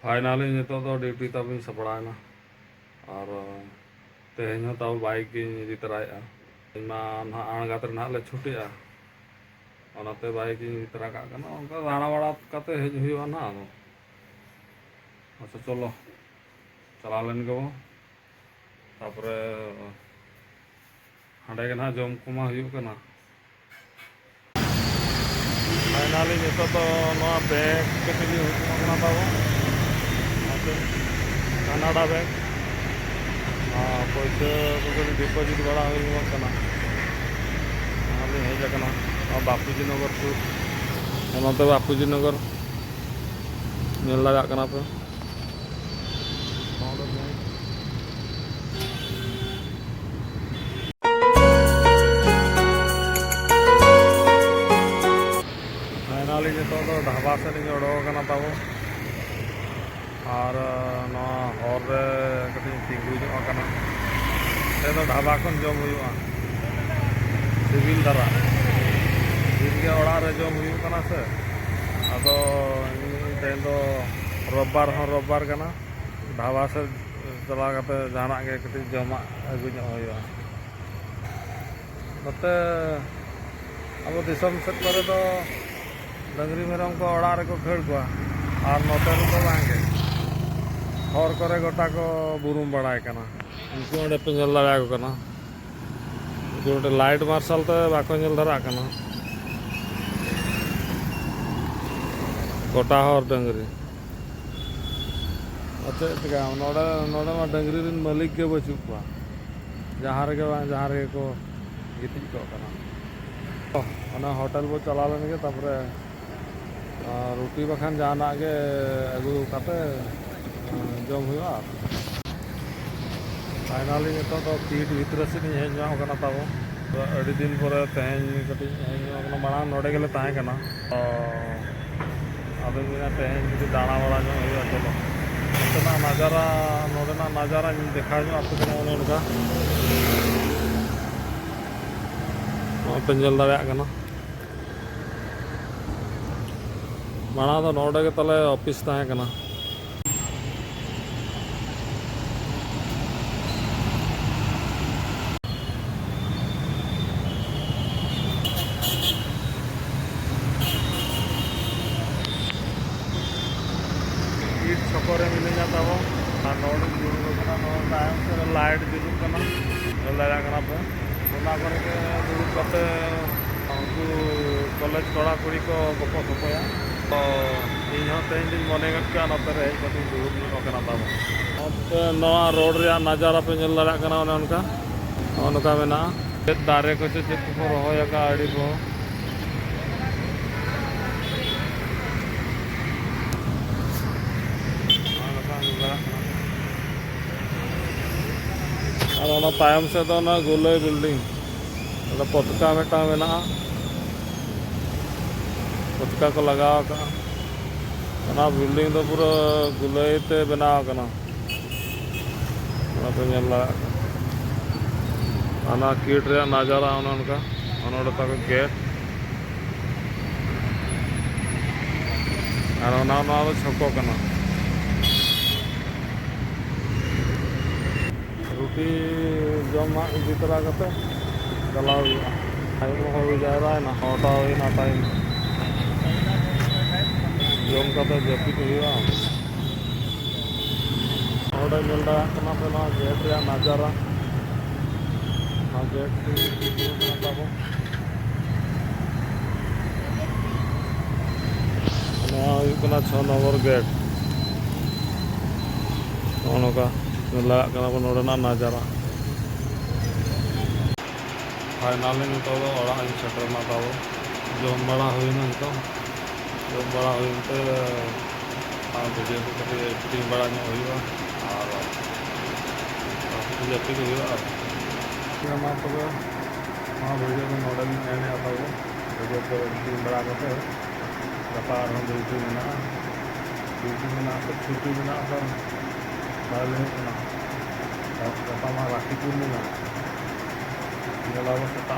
finally नितों तो duty तब सपड़ाना और तेहन तब बाइक इदी तराया ना आणगात ले छुट्टिया बाइक इदी तरा दाणा बड़ा काते हेज हुआ ना अच्छा चलो चला लेन गो तापरे हांडे के ना जम कुमा हुआ कना फाइनली नितो तो बैग के हुआ ताबो कनाडा बैग पैसा को डिपोजिट बड़ा हुआ हेजना बापूजी नगर सूर बापूजी नगर लगा पे फाइनली नितो तो ढाबा से उड़ोकना ताबो और हर तिंगू तो ढाबा खन जम हुआ सिविल धारा दिन के ओड़ा जम हुआ से अदो तेन तो रबबार कना ढाबा से चला जहाना के कटी जमा अगू हुआ नते अब दिसम सेद करे तो डंगरी मेरम को ओड़ा रे को खेड़ को और नोते तो बांगे हर करे गोटा को बुरुम बड़ाय कना उनको ओंडे पे नेल दाड़ा को कना गोटे लाइट मार्शल तो बाको नेल धरा कना गोटा हर डंगरी अच्छा चिका नोडे नोडे मा डंगरी रिन मालिक के बचु को जहाँ रे को गितिज को कना होटल बो चला लेन के तापरे रोटी बखान जहाना के अगू काते जम हुआ फाइनली नितो तो पीठ भीतर से हेजना ताबो तो अड़ी दिन पर तेहन कटी मांग नोडे गेले ताहे कना अब तेहन जुदी दाणा बड़ा हुआ चलो नोतेना नजारा नोडेना नजारा देखा आपको उनका पे नेल दाड़ा कना माना तो नोडे के तले ऑफिस ताहे कना छकोरे मिलना ताबो लाइट जुलूना लगा पे के दुड़ कते उनको कॉलेज कड़ा कुड़ी को गप सपया तो इन तेज मन का नोते हेज दुड़ूबना ताबो रोड रे नजारा पे नेल दाड़ा उनका मेना दारे को चेक को रहा आड़ी को और तायम से तो गुलई बिल्डिंग पतका मेटा मेना पतका को लगा बिल्डिंग तो पूरा गुलई ते बनाव कीट रे नजारा उनका तक गेट और छको रोटी जमा इदी तरा चला टाइम हो जाए ना 9टा होना टाइम जम कते जपित हुआ और नेल दाड़ा पे गेट रे नजारा गेट ताबो 6 नंबर गेट नौका लगा नोड़ना नजारा फाइनली नितो ओड़ा सेटरना ताबो जम बड़ा हुईना नितो जम बड़ा हुईते वीडियो को कटी एडिटिंग बड़ा हुआ और जपित हुआ वीडियो को नोड़े ताबो वीडियो को एडिटिंग बड़ा करते गपा ड्यूटी में छुट्टी में गपा राखी पूर्णिमा सेता